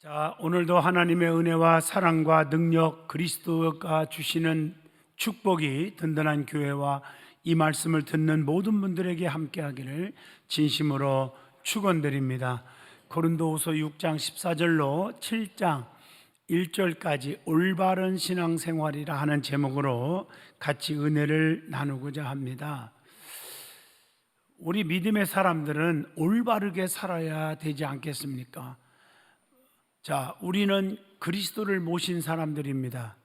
자, 오늘도 하나님의 은혜와 사랑과 능력, 그리스도가 주시는 축복이 든든한 교회와 이 말씀을 듣는 모든 분들에게 함께하기를 진심으로 축원드립니다. 고린도후서 6장 14절로 7장 1절까지 올바른 신앙생활이라 하는 제목으로 같이 은혜를 나누고자 합니다. 우리 믿음의 사람들은 올바르게 살아야 되지 않겠습니까? 자, 우리는 그리스도를 모신 사람들입니다.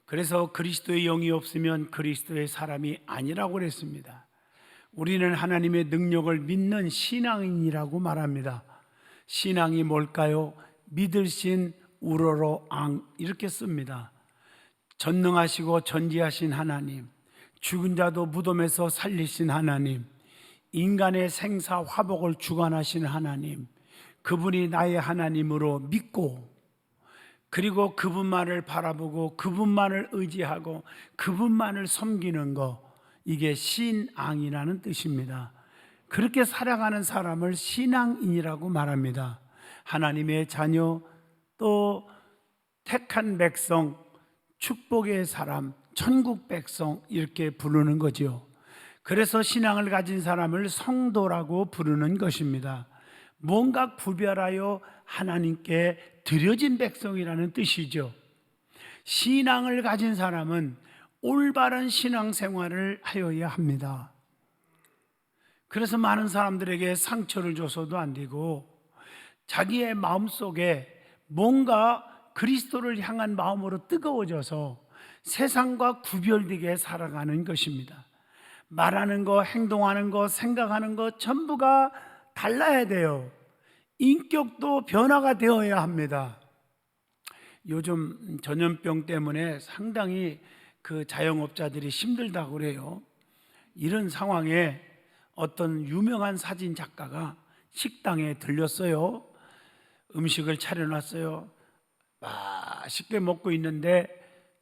그래서 그리스도의 영이 없으면 그리스도의 사람이 아니라고 그랬습니다. 우리는 하나님의 능력을 믿는 신앙인이라고 말합니다. 신앙이 뭘까요? 믿으신 우러러 앙 이렇게 씁니다. 전능하시고 전지하신 하나님, 죽은 자도 무덤에서 살리신 하나님, 인간의 생사 화복을 주관하신 하나님, 그분이 나의 하나님으로 믿고, 그리고 그분만을 바라보고 그분만을 의지하고 그분만을 섬기는 거, 이게 신앙이라는 뜻입니다. 그렇게 살아가는 사람을 신앙인이라고 말합니다. 하나님의 자녀, 또 택한 백성, 축복의 사람, 천국 백성 이렇게 부르는 거죠. 그래서 신앙을 가진 사람을 성도라고 부르는 것입니다. 뭔가 구별하여 하나님께 드려진 백성이라는 뜻이죠. 신앙을 가진 사람은 올바른 신앙생활을 하여야 합니다. 그래서 많은 사람들에게 상처를 줘서도 안 되고, 자기의 마음속에 뭔가 그리스도를 향한 마음으로 뜨거워져서 세상과 구별되게 살아가는 것입니다. 말하는 거, 행동하는 거, 생각하는 거 전부가 달라야 돼요. 인격도 변화가 되어야 합니다. 요즘 전염병 때문에 상당히 그 자영업자들이 힘들다고 그래요. 이런 상황에 어떤 유명한 사진 작가가 식당에 들렸어요. 음식을 차려놨어요. 맛있게 먹고 있는데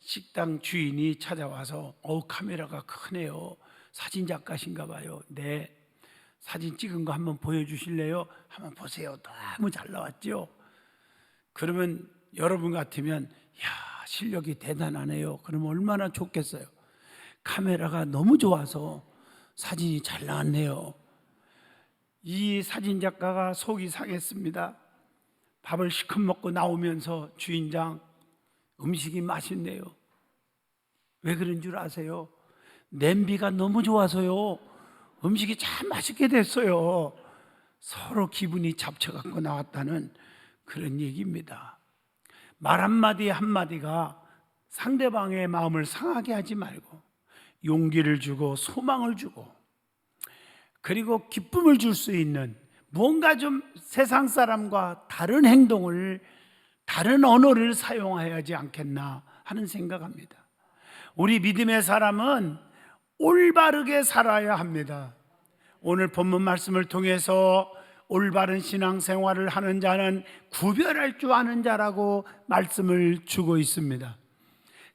식당 주인이 찾아와서 카메라가 크네요. 사진 작가신가 봐요. 네, 사진 찍은 거 한번 보여주실래요? 한번 보세요. 너무 잘 나왔죠? 그러면 여러분 같으면 실력이 대단하네요. 그러면 얼마나 좋겠어요. 카메라가 너무 좋아서 사진이 잘 나왔네요. 이 사진 작가가 속이 상했습니다. 밥을 시큼 먹고 나오면서 주인장, 음식이 맛있네요. 왜 그런 줄 아세요? 냄비가 너무 좋아서요. 음식이 참 맛있게 됐어요. 서로 기분이 잡쳐갖고 나왔다는 그런 얘기입니다. 말 한마디 한마디가 상대방의 마음을 상하게 하지 말고 용기를 주고 소망을 주고, 그리고 기쁨을 줄 수 있는 뭔가 좀 세상 사람과 다른 행동을, 다른 언어를 사용해야지 않겠나 하는 생각합니다. 우리 믿음의 사람은 올바르게 살아야 합니다. 오늘 본문 말씀을 통해서 올바른 신앙생활을 하는 자는 구별할 줄 아는 자라고 말씀을 주고 있습니다.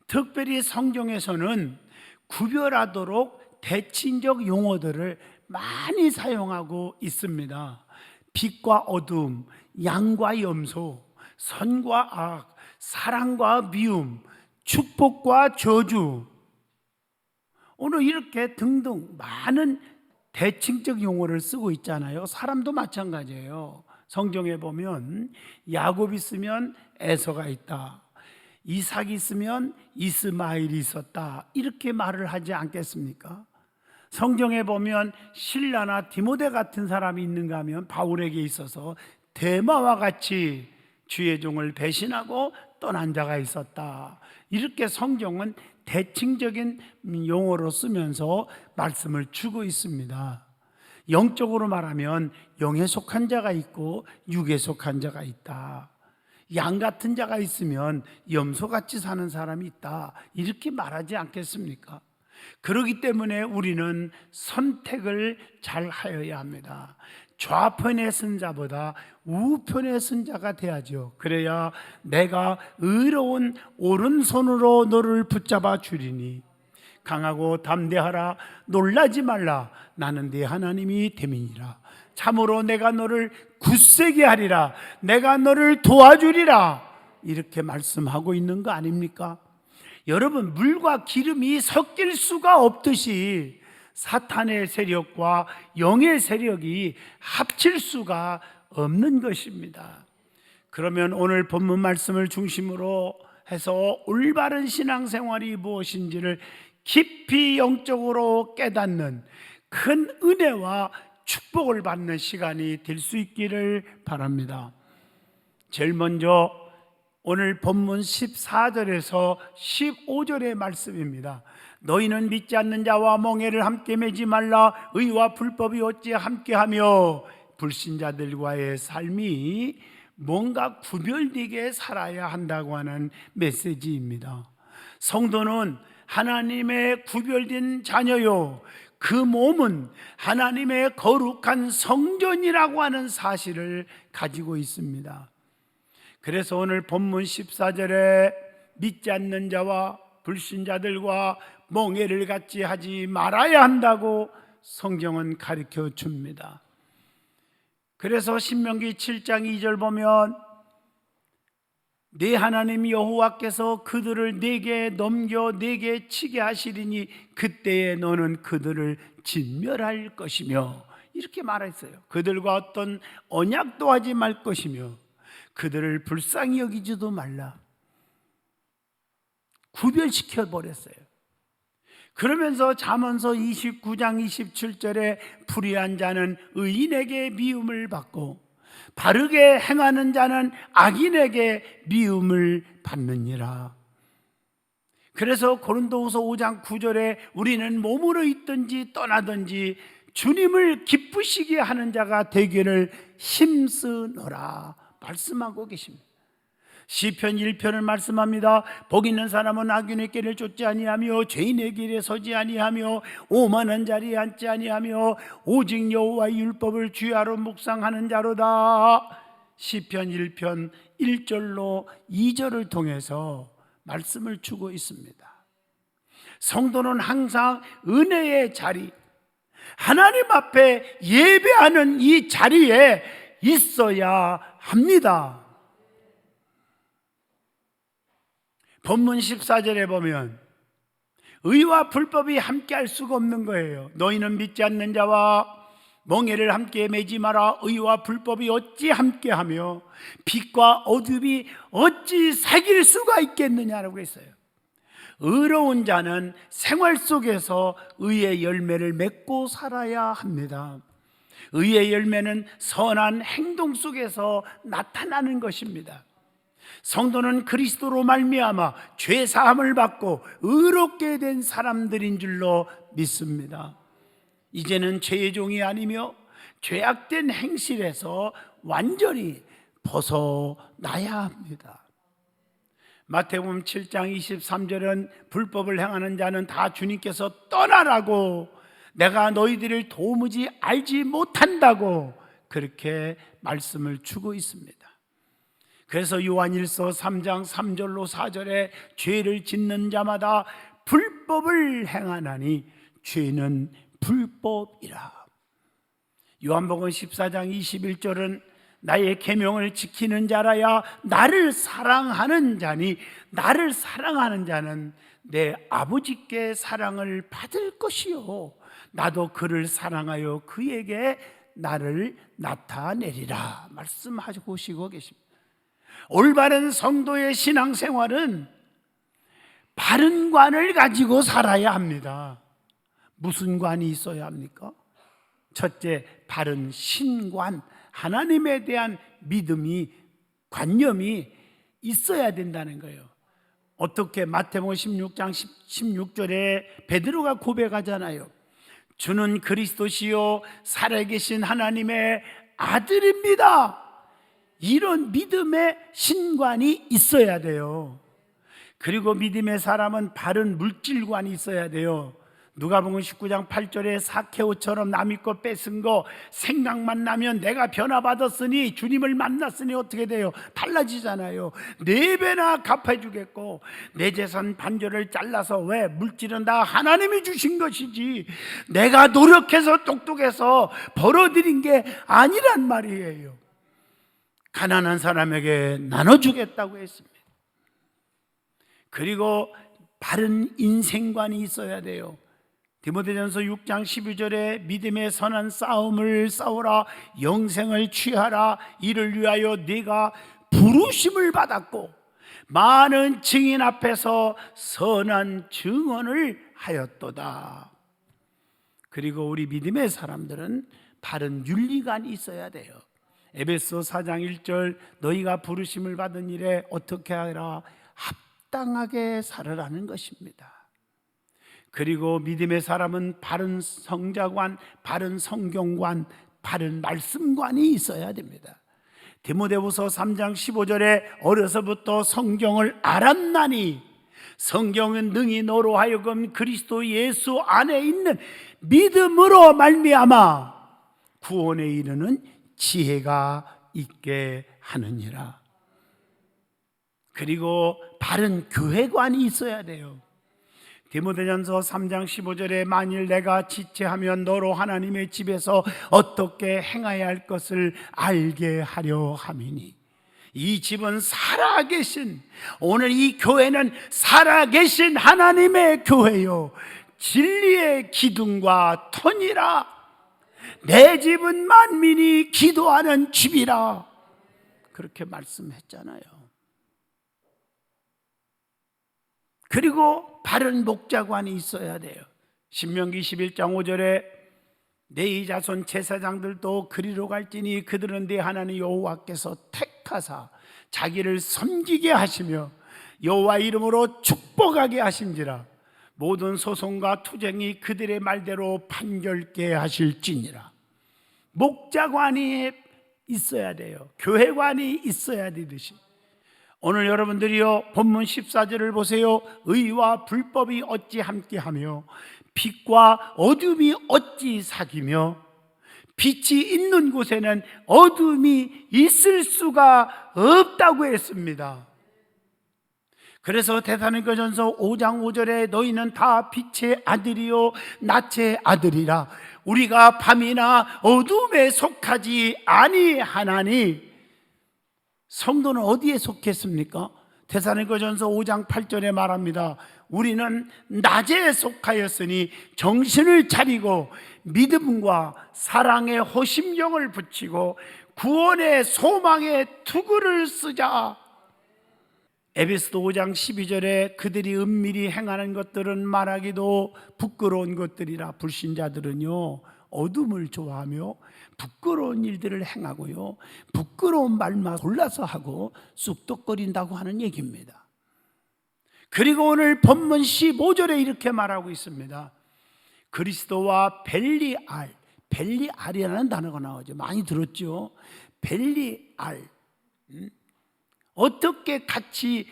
특별히 성경에서는 구별하도록 대칭적 용어들을 많이 사용하고 있습니다. 빛과 어둠, 양과 염소, 선과 악, 사랑과 미움, 축복과 저주, 오늘 이렇게 등등 많은 대칭적 용어를 쓰고 있잖아요. 사람도 마찬가지예요. 성경에 보면 야곱 있으면 에서가 있다, 이삭이 있으면 이스마엘이 있었다, 이렇게 말을 하지 않겠습니까? 성경에 보면 실라나 디모데 같은 사람이 있는가 하면 바울에게 있어서 데마와 같이 주의 종을 배신하고 떠난 자가 있었다, 이렇게 성경은 대칭적인 용어로 쓰면서 말씀을 주고 있습니다. 영적으로 말하면 영에 속한 자가 있고 육에 속한 자가 있다, 양 같은 자가 있으면 염소같이 사는 사람이 있다, 이렇게 말하지 않겠습니까? 그렇기 때문에 우리는 선택을 잘 하여야 합니다. 좌편에 쓴 자보다 우편에 쓴 자가 돼야죠. 그래야 내가 의로운 오른손으로 너를 붙잡아 주리니 강하고 담대하라. 놀라지 말라. 나는 네 하나님이 됨이니라. 참으로 내가 너를 굳세게 하리라. 내가 너를 도와주리라. 이렇게 말씀하고 있는 거 아닙니까? 여러분, 물과 기름이 섞일 수가 없듯이 사탄의 세력과 영의 세력이 합칠 수가 없는 것입니다. 그러면 오늘 본문 말씀을 중심으로 해서 올바른 신앙생활이 무엇인지를 깊이 영적으로 깨닫는 큰 은혜와 축복을 받는 시간이 될 수 있기를 바랍니다. 제일 먼저 오늘 본문 14절에서 15절의 말씀입니다. 너희는 믿지 않는 자와 멍에를 함께 매지 말라. 의와 불법이 어찌 함께하며. 불신자들과의 삶이 뭔가 구별되게 살아야 한다고 하는 메시지입니다. 성도는 하나님의 구별된 자녀요, 그 몸은 하나님의 거룩한 성전이라고 하는 사실을 가지고 있습니다. 그래서 오늘 본문 14절에 믿지 않는 자와 불신자들과 멍에를 같이 하지 말아야 한다고 성경은 가르쳐 줍니다. 그래서 신명기 7장 2절 보면 네 하나님 여호와께서 그들을 네게 넘겨 네게 치게 하시리니 그때에 너는 그들을 진멸할 것이며, 이렇게 말했어요. 그들과 어떤 언약도 하지 말 것이며 그들을 불쌍히 여기지도 말라. 구별시켜 버렸어요. 그러면서 잠언서 29장 27절에 불의한 자는 의인에게 미움을 받고 바르게 행하는 자는 악인에게 미움을 받느니라. 그래서 고린도후서 5장 9절에 우리는 몸으로 있든지 떠나든지 주님을 기쁘시게 하는 자가 되기를 힘쓰노라 말씀하고 계십니다. 시편 1편을 말씀합니다. 복 있는 사람은 악인의 길을 쫓지 아니하며 죄인의 길에 서지 아니하며 오만한 자리에 앉지 아니하며 오직 여호와의 율법을 주야로 묵상하는 자로다. 시편 1편 1절로 2절을 통해서 말씀을 주고 있습니다. 성도는 항상 은혜의 자리, 하나님 앞에 예배하는 이 자리에 있어야 합니다. 본문 14절에 보면 의와 불법이 함께 할 수가 없는 거예요. 너희는 믿지 않는 자와 멍에를 함께 매지 마라. 의와 불법이 어찌 함께하며 빛과 어둠이 어찌 사귈 수가 있겠느냐라고 했어요. 의로운 자는 생활 속에서 의의 열매를 맺고 살아야 합니다. 의의 열매는 선한 행동 속에서 나타나는 것입니다. 성도는 그리스도로 말미암아 죄 사함을 받고 의롭게 된 사람들인 줄로 믿습니다. 이제는 죄의 종이 아니며 죄악된 행실에서 완전히 벗어나야 합니다. 마태복음 7장 23절은 불법을 행하는 자는 다 주님께서 떠나라고, 내가 너희들을 도무지 알지 못한다고 그렇게 말씀을 주고 있습니다. 그래서 요한일서 3장 3절로 4절에 죄를 짓는 자마다 불법을 행하나니 죄는 불법이라. 요한복음 14장 21절은 나의 계명을 지키는 자라야 나를 사랑하는 자니 나를 사랑하는 자는 내 아버지께 사랑을 받을 것이요 나도 그를 사랑하여 그에게 나를 나타내리라 말씀하시고 계십니다. 올바른 성도의 신앙생활은 바른 관을 가지고 살아야 합니다. 무슨 관이 있어야 합니까? 첫째, 바른 신관, 하나님에 대한 믿음이, 관념이 있어야 된다는 거예요. 어떻게? 마태복음 16장 16절에 베드로가 고백하잖아요. 주는 그리스도시요 살아계신 하나님의 아들입니다. 이런 믿음의 신관이 있어야 돼요. 그리고 믿음의 사람은 바른 물질관이 있어야 돼요. 누가복음 19장 8절에 사케오처럼 남의 것 뺏은 거 생각만 나면 내가 변화받았으니 주님을 만났으니 어떻게 돼요? 달라지잖아요. 4배나 갚아주겠고 내 재산 반절을 잘라서 왜? 물질은 다 하나님이 주신 것이지 내가 노력해서 똑똑해서 벌어들인 게 아니란 말이에요. 가난한 사람에게 나눠주겠다고 했습니다. 그리고 바른 인생관이 있어야 돼요. 디모데전서 6장 12절에 믿음의 선한 싸움을 싸우라, 영생을 취하라. 이를 위하여 네가 부르심을 받았고 많은 증인 앞에서 선한 증언을 하였도다. 그리고 우리 믿음의 사람들은 바른 윤리관이 있어야 돼요. 에베소 4장 1절 너희가 부르심을 받은 일에 어떻게 하라? 합당하게 살으라는 것입니다. 그리고 믿음의 사람은 바른 성자관, 바른 성경관, 바른 말씀관이 있어야 됩니다. 디모데후서 3장 15절에 어려서부터 성경을 알았나니 성경은 능히 너로 하여금 그리스도 예수 안에 있는 믿음으로 말미암아 구원에 이르는 지혜가 있게 하느니라. 그리고 바른 교회관이 있어야 돼요. 디모데전서 3장 15절에 만일 내가 지체하면 너로 하나님의 집에서 어떻게 행해야 할 것을 알게 하려 함이니. 이 집은 살아계신, 오늘 이 교회는 살아계신 하나님의 교회요 진리의 기둥과 터니라. 내 집은 만민이 기도하는 집이라. 그렇게 말씀했잖아요. 그리고 바른 목자관이 있어야 돼요. 신명기 11장 5절에 내 자손 제사장들도 그리로 갈지니 그들은 네 하나님 여호와께서 택하사 자기를 섬기게 하시며 여호와 이름으로 축복하게 하신지라. 모든 소송과 투쟁이 그들의 말대로 판결케 하실지니라. 목자관이 있어야 돼요. 교회관이 있어야 되듯이 오늘 여러분들이요 본문 14절을 보세요. 의와 불법이 어찌 함께하며 빛과 어둠이 어찌 사귀며 빛이 있는 곳에는 어둠이 있을 수가 없다고 했습니다. 그래서 데살로니가전서 5장 5절에 너희는 다 빛의 아들이요 낮의 아들이라. 우리가 밤이나 어둠에 속하지 아니하나니. 성도는 어디에 속했습니까? 데살로니가전서 5장 8절에 말합니다. 우리는 낮에 속하였으니 정신을 차리고 믿음과 사랑의 호심경을 붙이고 구원의 소망의 투구를 쓰자. 에베소서 5장 12절에 그들이 은밀히 행하는 것들은 말하기도 부끄러운 것들이라. 불신자들은요 어둠을 좋아하며 부끄러운 일들을 행하고요 부끄러운 말만 골라서 하고 쑥덕거린다고 하는 얘기입니다. 그리고 오늘 본문 15절에 이렇게 말하고 있습니다. 그리스도와 벨리알, 벨리알이라는 단어가 나오죠. 많이 들었죠. 벨리알, 어떻게 같이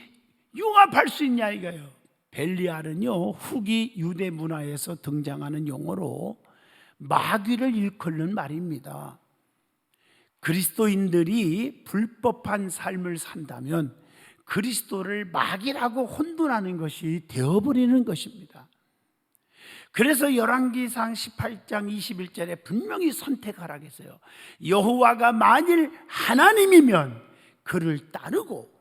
융합할 수 있냐 이거예요. 벨리알은요 후기 유대 문화에서 등장하는 용어로 마귀를 일컫는 말입니다. 그리스도인들이 불법한 삶을 산다면 그리스도를 마귀라고 혼돈하는 것이 되어버리는 것입니다. 그래서 열왕기상 18장 21절에 분명히 선택하라고 했어요. 여호와가 만일 하나님이면 그를 따르고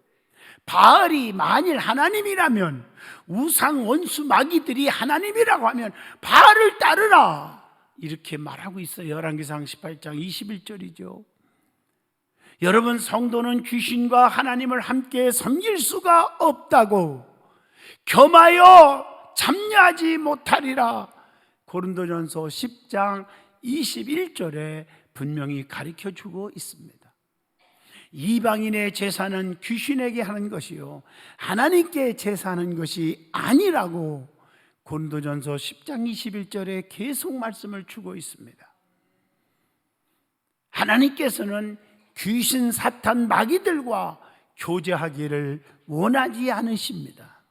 바알이 만일 하나님이라면 우상 원수 마귀들이 하나님이라고 하면 바알을 따르라. 이렇게 말하고 있어요. 열왕기상 18장 21절이죠. 여러분, 성도는 귀신과 하나님을 함께 섬길 수가 없다고 겸하여 참여하지 못하리라. 고린도전서 10장 21절에 분명히 가르쳐주고 있습니다. 이방인의 제사는 귀신에게 하는 것이요 하나님께 제사하는 것이 아니라고 고린도전서 10장 21절에 계속 말씀을 주고 있습니다. 하나님께서는 귀신, 사탄, 마귀들과 교제하기를 원하지 않으십니다.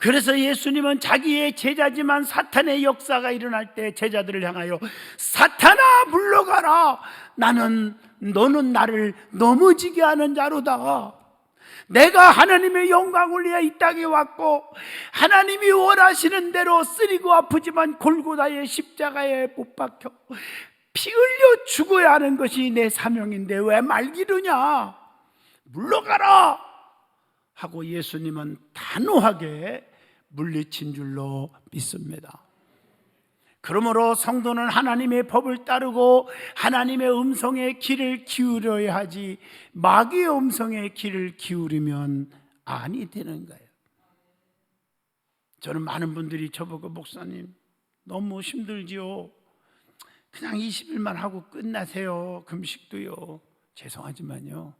그래서 예수님은 자기의 제자지만 사탄의 역사가 일어날 때 제자들을 향하여 사탄아 물러가라, 너는 나를 넘어지게 하는 자로다. 내가 하나님의 영광을 위해 이 땅에 왔고 하나님이 원하시는 대로 쓰리고 아프지만 골고다의 십자가에 못 박혀 피 흘려 죽어야 하는 것이 내 사명인데 왜 말기르냐, 물러가라 하고 예수님은 단호하게 물리친 줄로 믿습니다. 그러므로 성도는 하나님의 법을 따르고 하나님의 음성에 귀를 기울여야 하지 마귀의 음성에 귀를 기울이면 아니 되는 거예요. 저는 많은 분들이 저보고 목사님 너무 힘들지요, 그냥 20일만 하고 끝나세요, 금식도요. 죄송하지만요,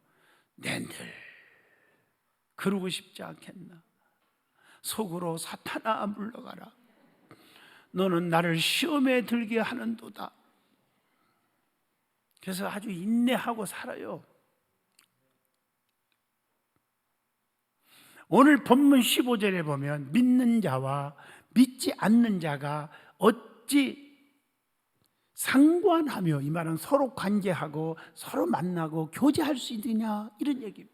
늘 그러고 싶지 않겠나. 속으로 사탄아 물러가라, 너는 나를 시험에 들게 하는도다. 그래서 아주 인내하고 살아요. 오늘 본문 15절에 보면 믿는 자와 믿지 않는 자가 어찌 상관하며, 이 말은 서로 관계하고 서로 만나고 교제할 수 있느냐, 이런 얘기입니다.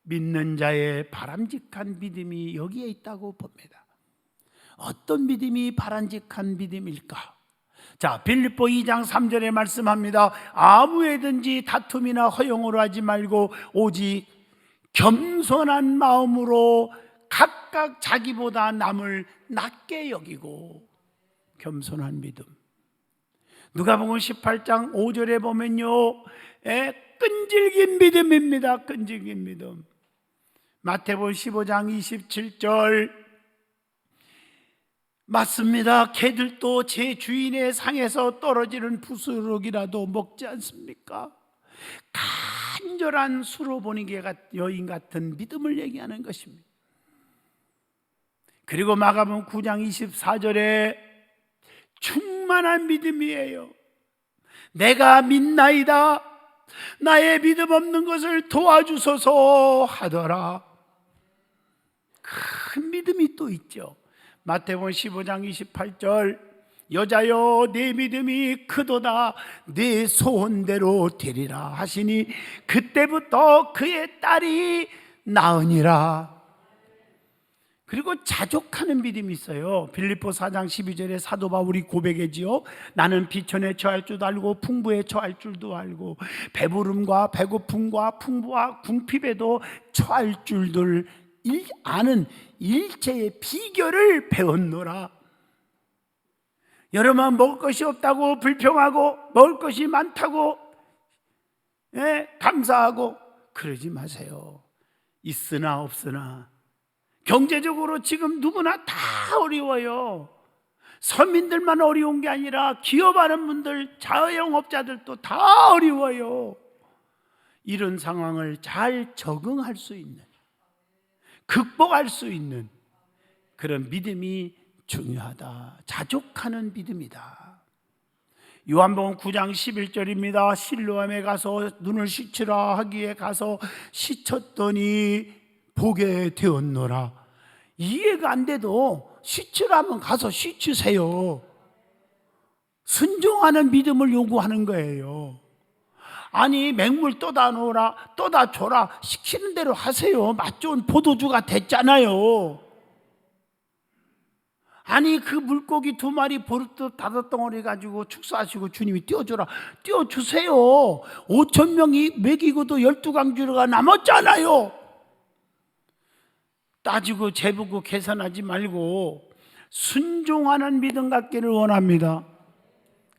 믿는 자의 바람직한 믿음이 여기에 있다고 봅니다. 어떤 믿음이 바람직한 믿음일까? 자, 빌립보 2장 3절에 말씀합니다. 아무에든지 다툼이나 허용으로 하지 말고 오직 겸손한 마음으로 각각 자기보다 남을 낮게 여기고. 겸손한 믿음. 누가복음 18장 5절에 보면요, 끈질긴 믿음입니다. 끈질긴 믿음. 마태복음 15장 27절 맞습니다. 개들도 제 주인의 상에서 떨어지는 부스러기라도 먹지 않습니까? 간절한 수로보니개 여인 같은 믿음을 얘기하는 것입니다. 그리고 마가복음 9장 24절에 충만한 믿음이에요. 내가 믿나이다, 나의 믿음 없는 것을 도와주소서 하더라. 큰 믿음이 또 있죠. 마태복음 15장 28절 여자여 내 믿음이 크도다, 내 소원대로 되리라 하시니 그때부터 그의 딸이 나으니라. 그리고 자족하는 믿음이 있어요. 빌립보 4장 12절에 사도 바울이 고백하지요. 나는 비천에 처할 줄도 알고 풍부에 처할 줄도 알고 배부름과 배고픔과 풍부와 궁핍에도 처할 줄들 아는 일체의 비결을 배웠노라. 여러분, 먹을 것이 없다고 불평하고 먹을 것이 많다고 감사하고 그러지 마세요. 있으나 없으나 경제적으로 지금 누구나 다 어려워요. 서민들만 어려운 게 아니라 기업하는 분들, 자영업자들도 다 어려워요. 이런 상황을 잘 적응할 수 있는, 극복할 수 있는 그런 믿음이 중요하다. 자족하는 믿음이다. 요한복음 9장 11절입니다. 실로암에 가서 눈을 씻으라 하기에 가서 씻었더니 보게 되었노라. 이해가 안 돼도 씻으라면 가서 씻으세요. 순종하는 믿음을 요구하는 거예요. 아니, 맹물 떠다 놓으라, 떠다 줘라, 시키는 대로 하세요. 맛 좋은 포도주가 됐잖아요. 아니, 그 물고기 2마리 버릇 다섯덩어리 가지고 축사하시고 주님이 띄워줘라, 띄워주세요. 5,000명이 먹이고도 12강주가 남았잖아요. 따지고 재보고 계산하지 말고 순종하는 믿음 갖기를 원합니다.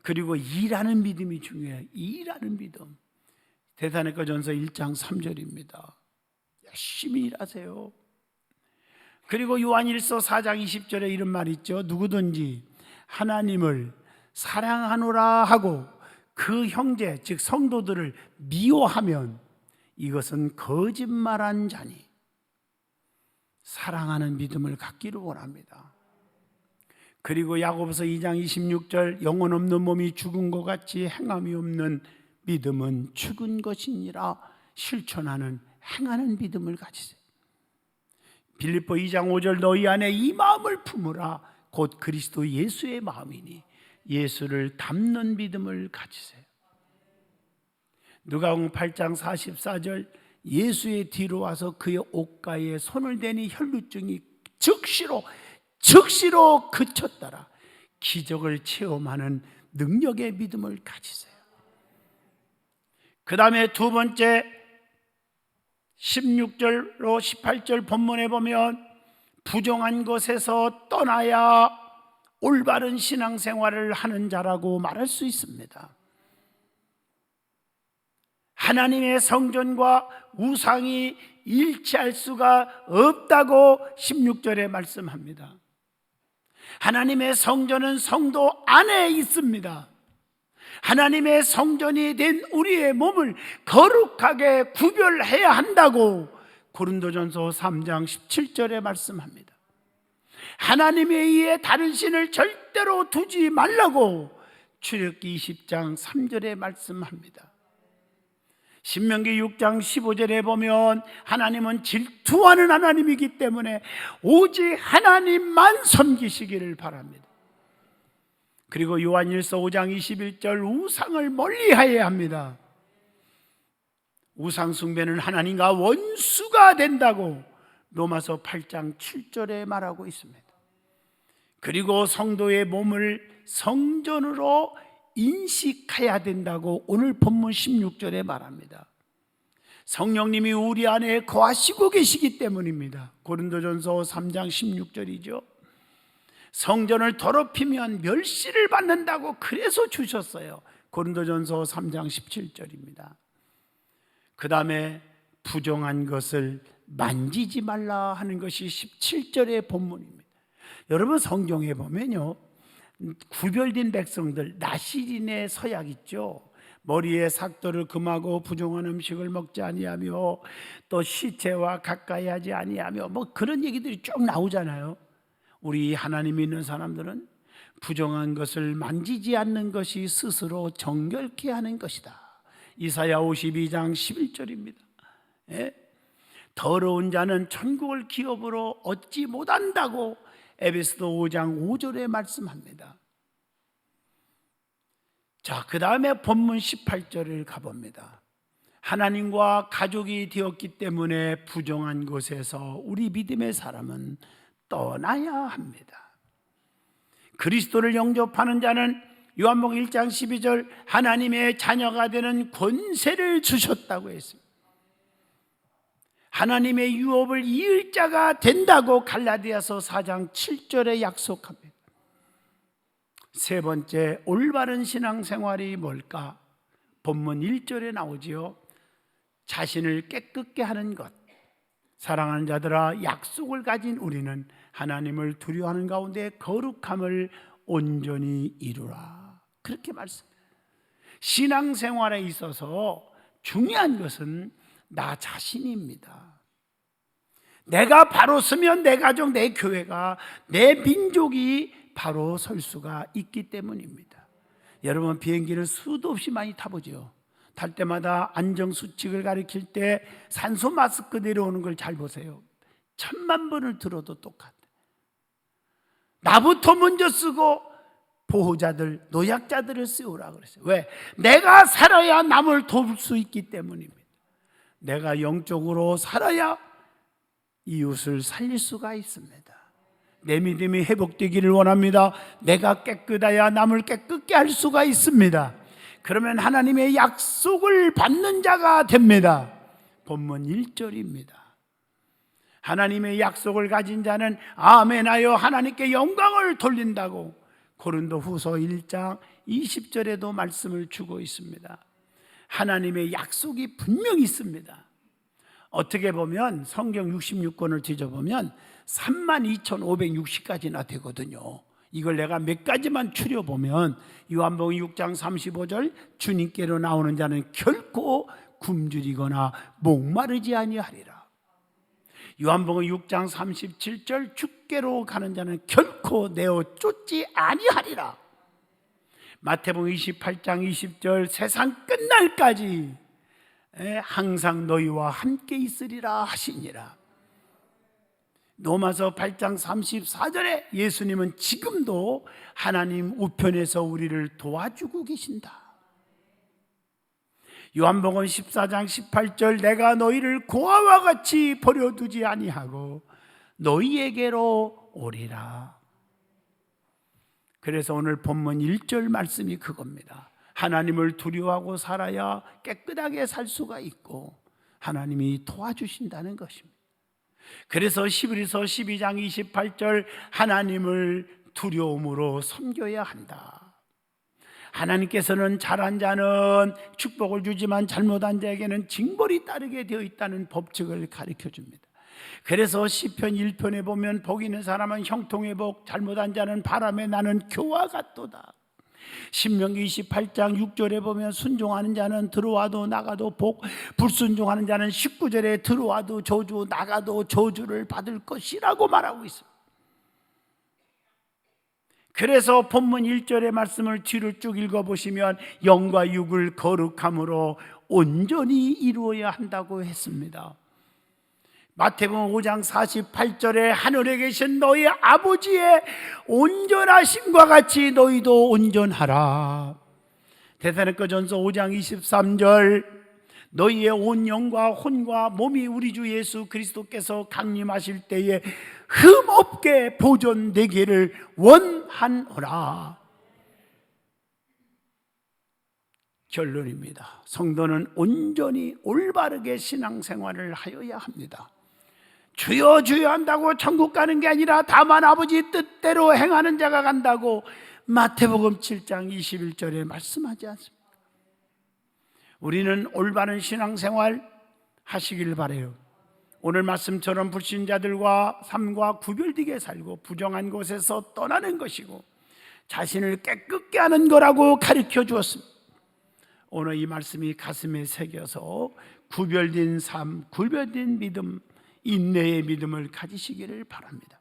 그리고 일하는 믿음이 중요해요. 일하는 믿음. 데살로니가전서 1장 3절입니다. 열심히 일하세요. 그리고 요한일서 4장 20절에 이런 말이 있죠. 누구든지 하나님을 사랑하노라 하고 그 형제 즉 성도들을 미워하면 이것은 거짓말한 자니. 사랑하는 믿음을 갖기를 원합니다. 그리고 야고보서 2장 26절 영혼 없는 몸이 죽은 것 같이 행함이 없는 믿음은 죽은 것이니라. 실천하는 행하는 믿음을 가지세요. 빌립보 2장 5절 너희 안에 이 마음을 품으라 곧 그리스도 예수의 마음이니 예수를 닮는 믿음을 가지세요. 누가복음 8장 44절 예수의 뒤로 와서 그의 옷가에 손을 대니 혈루증이 즉시로 그쳤더라. 기적을 체험하는 능력의 믿음을 가지세요. 그 다음에 두 번째 16절로 18절 본문에 보면 부정한 것에서 떠나야 올바른 신앙생활을 하는 자라고 말할 수 있습니다. 하나님의 성전과 우상이 일치할 수가 없다고 16절에 말씀합니다. 하나님의 성전은 성도 안에 있습니다. 하나님의 성전이 된 우리의 몸을 거룩하게 구별해야 한다고 고린도전서 3장 17절에 말씀합니다. 하나님에 의해 다른 신을 절대로 두지 말라고 출애굽기 20장 3절에 말씀합니다. 신명기 6장 15절에 보면 하나님은 질투하는 하나님이기 때문에 오직 하나님만 섬기시기를 바랍니다. 그리고 요한일서 5장 21절 우상을 멀리하여야 합니다. 우상 숭배는 하나님과 원수가 된다고 로마서 8장 7절에 말하고 있습니다. 그리고 성도의 몸을 성전으로 인식해야 된다고 오늘 본문 16절에 말합니다. 성령님이 우리 안에 거하시고 계시기 때문입니다. 고린도전서 3장 16절이죠. 성전을 더럽히면 멸시를 받는다고 그래서 주셨어요. 고린도전서 3장 17절입니다. 그 다음에 부정한 것을 만지지 말라 하는 것이 17절의 본문입니다. 여러분 성경에 보면요, 구별된 백성들, 나시린의 서약 있죠. 머리에 삭도를 금하고 부정한 음식을 먹지 아니하며 또 시체와 가까이 하지 아니하며 뭐 그런 얘기들이 쭉 나오잖아요. 우리 하나님 믿는 사람들은 부정한 것을 만지지 않는 것이 스스로 정결케 하는 것이다. 이사야 52장 11절입니다. 예? 더러운 자는 천국을 기업으로 얻지 못한다고 에베소서 5장 5절에 말씀합니다. 자, 그 다음에 본문 18절을 가봅니다. 하나님과 가족이 되었기 때문에 부정한 곳에서 우리 믿음의 사람은 떠나야 합니다. 그리스도를 영접하는 자는 요한복음 1장 12절 하나님의 자녀가 되는 권세를 주셨다고 했습니다. 하나님의 유업을 이을 자가 된다고 갈라디아서 4장 7절에 약속합니다. 세 번째 올바른 신앙생활이 뭘까? 본문 1절에 나오지요. 자신을 깨끗게 하는 것. 사랑하는 자들아, 약속을 가진 우리는 하나님을 두려워하는 가운데 거룩함을 온전히 이루라. 그렇게 말씀해요. 신앙생활에 있어서 중요한 것은 나 자신입니다. 내가 바로 서면 내 가족, 내 교회가, 내 민족이 바로 설 수가 있기 때문입니다. 여러분 비행기를 수도 없이 많이 타보죠. 탈 때마다 안정수칙을 가리킬 때 산소 마스크 내려오는 걸 잘 보세요. 1000만 번을 들어도 똑같아. 나부터 먼저 쓰고 보호자들, 노약자들을 쓰우라 그랬어요. 왜? 내가 살아야 남을 도울 수 있기 때문입니다. 내가 영적으로 살아야 이웃을 살릴 수가 있습니다. 내 믿음이 회복되기를 원합니다. 내가 깨끗해야 남을 깨끗게 할 수가 있습니다. 그러면 하나님의 약속을 받는 자가 됩니다. 본문 1절입니다. 하나님의 약속을 가진 자는 아멘하여 하나님께 영광을 돌린다고 고린도후서 1장 20절에도 말씀을 주고 있습니다. 하나님의 약속이 분명히 있습니다. 어떻게 보면 성경 66권을 뒤져보면 32,560가지나 되거든요. 이걸 내가 몇 가지만 추려보면 요한복음 6장 35절 주님께로 나오는 자는 결코 굶주리거나 목마르지 아니하리라. 요한복음 6장 37절 주께로 가는 자는 결코 내어 쫓지 아니하리라. 마태복음 28장 20절 세상 끝날까지 항상 너희와 함께 있으리라 하시니라. 로마서 8장 34절에 예수님은 지금도 하나님 우편에서 우리를 도와주고 계신다. 요한복음 14장 18절 내가 너희를 고아와 같이 버려두지 아니하고 너희에게로 오리라. 그래서 오늘 본문 1절 말씀이 그겁니다. 하나님을 두려워하고 살아야 깨끗하게 살 수가 있고 하나님이 도와주신다는 것입니다. 그래서 히브리서 12장 28절 하나님을 두려움으로 섬겨야 한다. 하나님께서는 잘한 자는 축복을 주지만 잘못한 자에게는 징벌이 따르게 되어 있다는 법칙을 가르쳐 줍니다. 그래서 시편 1편에 보면 복 있는 사람은 형통의 복, 잘못한 자는 바람에 나는 교와 같도다. 신명기 28장 6절에 보면 순종하는 자는 들어와도 나가도 복, 불순종하는 자는 19절에 들어와도 저주, 나가도 저주를 받을 것이라고 말하고 있습니다. 그래서 본문 1절의 말씀을 뒤를 쭉 읽어보시면 영과 육을 거룩함으로 온전히 이루어야 한다고 했습니다. 마태복음 5장 48절에 하늘에 계신 너희 아버지의 온전하심과 같이 너희도 온전하라. 데살로니가전서 5장 23절 너희의 온 영과 혼과 몸이 우리 주 예수 그리스도께서 강림하실 때에 흠없게 보존되기를 원하노라. 결론입니다. 성도는 온전히 올바르게 신앙생활을 하여야 합니다. 주여 주여 한다고 천국 가는 게 아니라 다만 아버지 뜻대로 행하는 자가 간다고 마태복음 7장 21절에 말씀하지 않습니까? 우리는 올바른 신앙생활 하시길 바라요. 오늘 말씀처럼 불신자들과 삶과 구별되게 살고 부정한 곳에서 떠나는 것이고 자신을 깨끗게 하는 거라고 가르쳐 주었습니다. 오늘 이 말씀이 가슴에 새겨서 구별된 삶, 구별된 믿음, 인내의 믿음을 가지시기를 바랍니다.